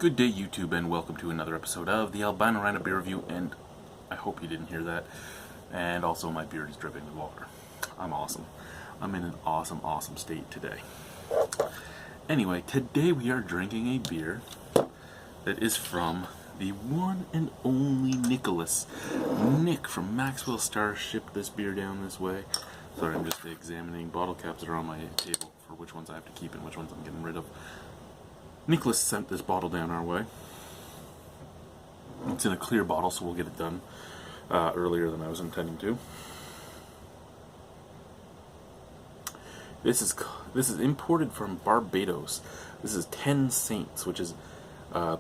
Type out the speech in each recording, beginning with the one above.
Good day, YouTube, and welcome to another episode of the Albino Rhino beer review. And I hope you didn't hear that. And also, my beard is dripping with water. I'm awesome. I'm in an awesome state today. Anyway, today we are drinking a beer that is from the one and only Nicholas. Nick from Maxwell Star shipped this beer down this way. Sorry, I'm just examining bottle caps that are on my table for which ones I have to keep and which ones I'm getting rid of. Nicholas sent this bottle down our way. It's in a clear bottle, so we'll get it done earlier than I was intending to. This is imported from Barbados. This is 10 Saints, which is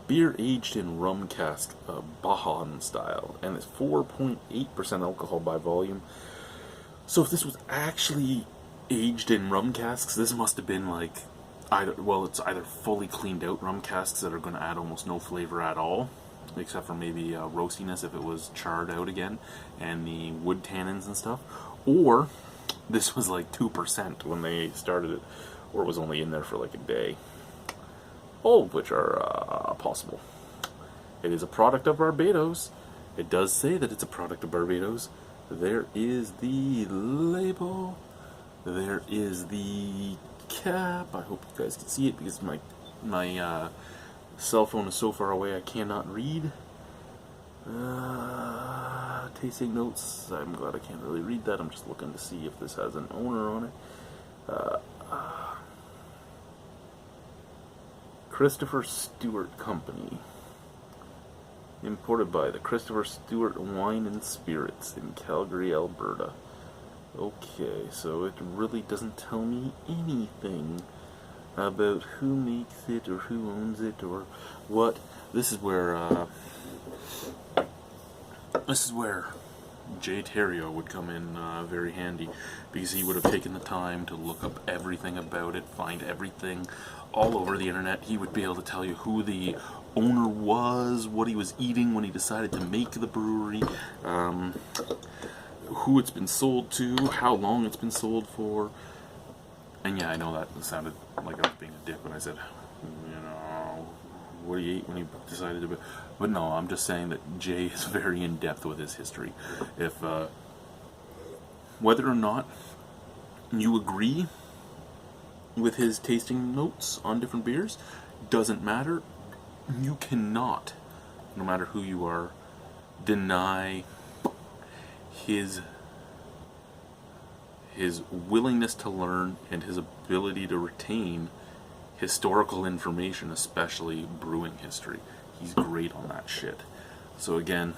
beer aged in rum cask, Bajan style, and it's 4.8% alcohol by volume. So if this was actually aged in rum casks, this must have been like it's either fully cleaned out rum casks that are going to add almost no flavor at all, except for maybe roastiness if it was charred out again, and the wood tannins and stuff, or this was like 2% when they started it, or it was only in there for like a day. All of which are possible. It is a product of Barbados. It does say that it's a product of Barbados. There is the label. There is the cap. I hope you guys can see it because my cell phone is so far away I cannot read. Tasting notes. I'm glad I can't really read that. I'm just looking to see if this has an owner on it. Christopher Stewart Company. Imported by the Christopher Stewart Wine and Spirits in Calgary, Alberta. Okay, so it really doesn't tell me anything about who makes it or who owns it or what. This is where Jay Terrio would come in very handy, because he would have taken the time to look up everything about it, find everything all over the internet. He would be able to tell you who the owner was, what he was eating when he decided to make the brewery, who it's been sold to, how long it's been sold for. And yeah, I know that sounded like I was being a dick when I said, what he ate when he decided to. But no, I'm just saying that Jay is very in depth with his history. If whether or not you agree with his tasting notes on different beers doesn't matter. You cannot, no matter who you are, deny his willingness to learn and his ability to retain historical information, especially brewing history. He's great on that shit. So again,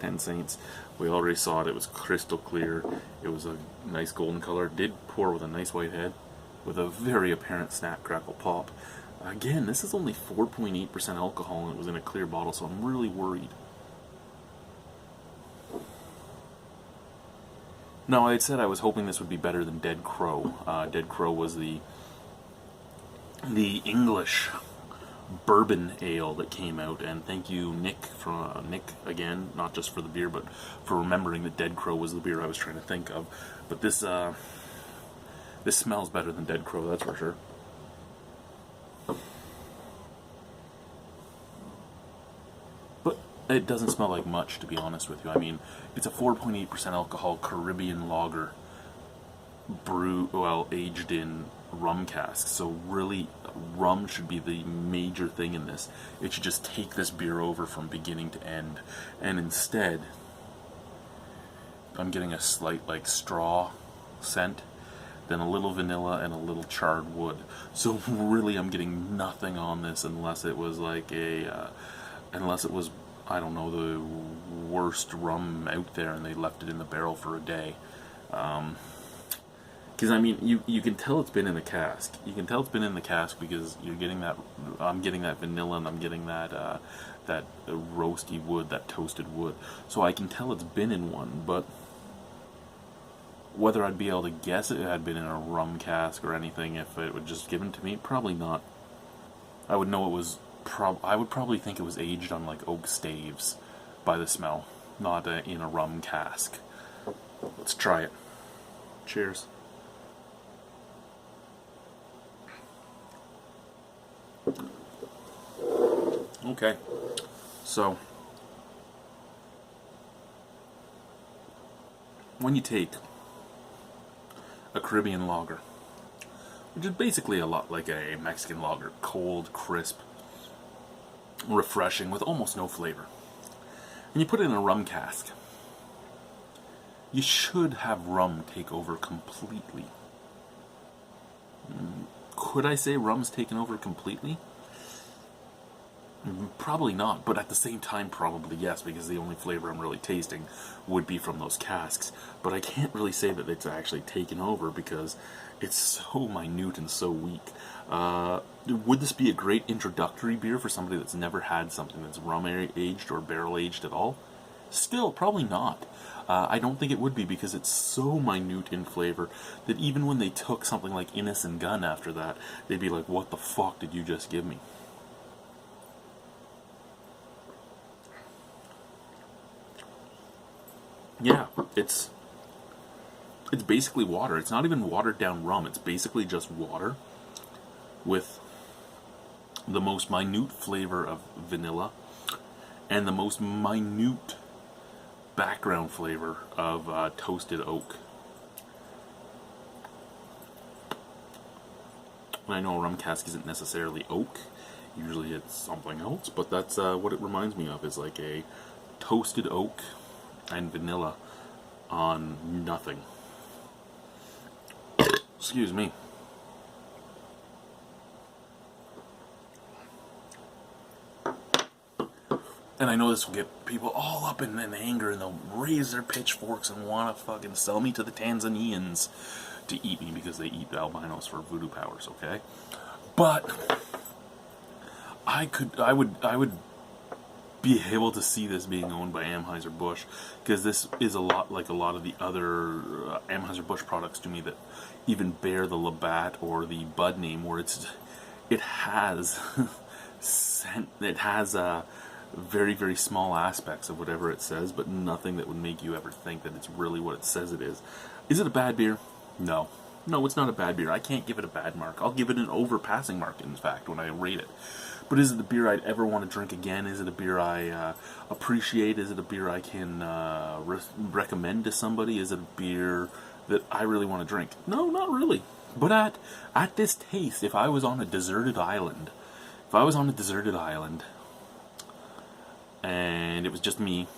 10 Saints, we already saw it. It was crystal clear. It was a nice golden color. It did pour with a nice white head, with a very apparent snap, crackle, pop. Again, this is only 4.8% alcohol, and it was in a clear bottle, so I'm really worried. No, I had said I was hoping this would be better than Dead Crow. Dead Crow was the English bourbon ale that came out, and thank you, Nick, again, not just for the beer, but for remembering that Dead Crow was the beer I was trying to think of. But this smells better than Dead Crow, that's for sure. But it doesn't smell like much, to be honest with you. I mean, it's a 4.8% alcohol Caribbean lager aged in rum casks. So really, rum should be the major thing in this. It should just take this beer over from beginning to end. And instead, I'm getting a slight like straw scent, then a little vanilla and a little charred wood. So really, I'm getting nothing on this unless it was like I don't know, the worst rum out there and they left it in the barrel for a day. Because I mean, you can tell it's been in the cask. You can tell it's been in the cask because you're getting that. I'm getting that vanilla, and I'm getting that roasty wood, that toasted wood. So I can tell it's been in one. But whether I'd be able to guess it had been in a rum cask or anything, if it was just given to me, probably not. I would know it was. I would probably think it was aged on like oak staves by the smell, not in a rum cask. Let's try it. Cheers. Okay, so when you take a Caribbean lager, which is basically a lot like a Mexican lager, cold, crisp, refreshing, with almost no flavor, and you put it in a rum cask, you should have rum take over completely. Could I say rum's taken over completely? Probably not, but at the same time, probably yes, because the only flavor I'm really tasting would be from those casks. But I can't really say that it's actually taken over because it's so minute and so weak. Would this be a great introductory beer for somebody that's never had something that's rum aged or barrel aged at all? Still, probably not. I don't think it would be because it's so minute in flavor that even when they took something like Innocent Gun after that, they'd be like, what the fuck did you just give me? Yeah, it's basically water. It's not even watered down rum. It's basically just water with the most minute flavor of vanilla and the most minute background flavor of toasted oak. And I know a rum cask isn't necessarily oak. Usually it's something else, but that's what it reminds me of, is like a toasted oak and vanilla on nothing. Excuse me. And I know this will get people all up in anger, and they'll raise their pitchforks and want to fucking sell me to the Tanzanians to eat me because they eat albinos for voodoo powers, okay? But I would be able to see this being owned by Anheuser-Busch, because this is a lot like a lot of the other Anheuser-Busch products to me that even bear the Labatt or the Bud name, where it has very, very small aspects of whatever it says, but nothing that would make you ever think that it's really what it says it is. Is it a bad beer? No. No, it's not a bad beer. I can't give it a bad mark. I'll give it an overpassing mark, in fact, when I rate it. But is it the beer I'd ever want to drink again? Is it a beer I appreciate? Is it a beer I can recommend to somebody? Is it a beer that I really want to drink? No, not really. But at this taste, if I was on a deserted island, and it was just me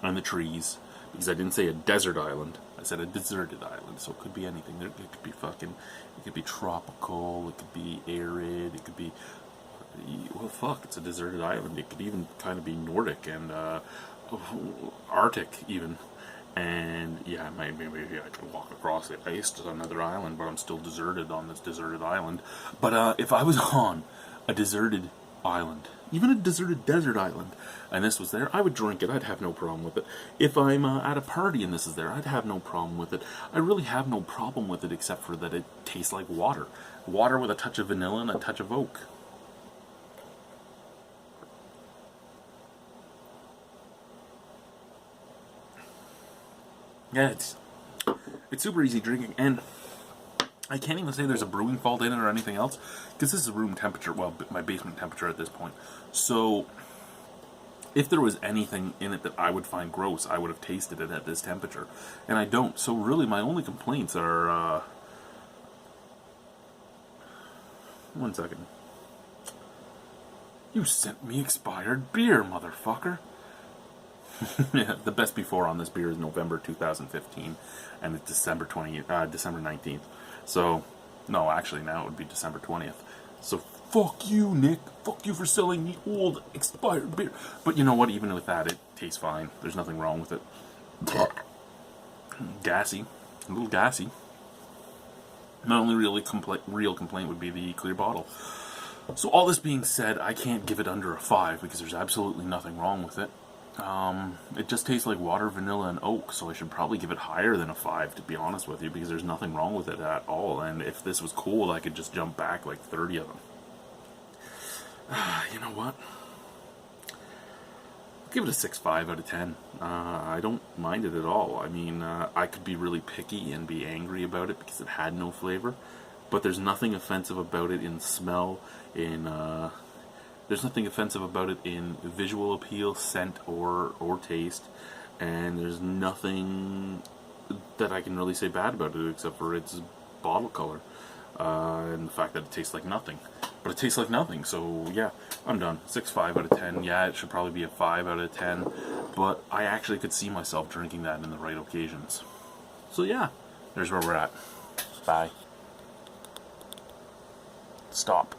and the trees, because I didn't say a desert island, I said a deserted island, so it could be anything. It could be tropical, it could be arid, it could be, well, fuck, it's a deserted island. It could even kind of be Nordic and Arctic even. And yeah, maybe I could walk across the ice to another island, but I'm still deserted on this deserted island. But if I was on a deserted island, even a deserted desert island, and this was there, I would drink it. I'd have no problem with it. If I'm at a party and this is there, I'd have no problem with it. I really have no problem with it, except for that it tastes like water. Water with a touch of vanilla and a touch of oak. Yeah, it's super easy drinking, and I can't even say there's a brewing fault in it or anything else, because this is room temperature, well, my basement temperature at this point. So, if there was anything in it that I would find gross, I would have tasted it at this temperature, and I don't. So really, my only complaints are, one second. You sent me expired beer, motherfucker. Yeah, the best before on this beer is November 2015, and it's December 19th. So, no, actually now it would be December 20th. So, fuck you, Nick. Fuck you for selling me old expired beer. But you know what? Even with that, it tastes fine. There's nothing wrong with it. Gassy, a little gassy. My only real complaint would be the clear bottle. So, all this being said, I can't give it under a 5 because there's absolutely nothing wrong with it. It just tastes like water, vanilla, and oak, so I should probably give it higher than a 5, to be honest with you, because there's nothing wrong with it at all, and if this was cold, I could just jump back like 30 of them. You know what? I'll give it a 6.5 out of 10. I don't mind it at all. I mean, I could be really picky and be angry about it because it had no flavor, but there's nothing offensive about it in smell, in There's nothing offensive about it in visual appeal, scent, or taste, and there's nothing that I can really say bad about it except for its bottle color and the fact that it tastes like nothing. But it tastes like nothing, so yeah, I'm done. 6.5 out of 10. Yeah, it should probably be a 5 out of 10, but I actually could see myself drinking that in the right occasions. So yeah, there's where we're at. Bye. Stop.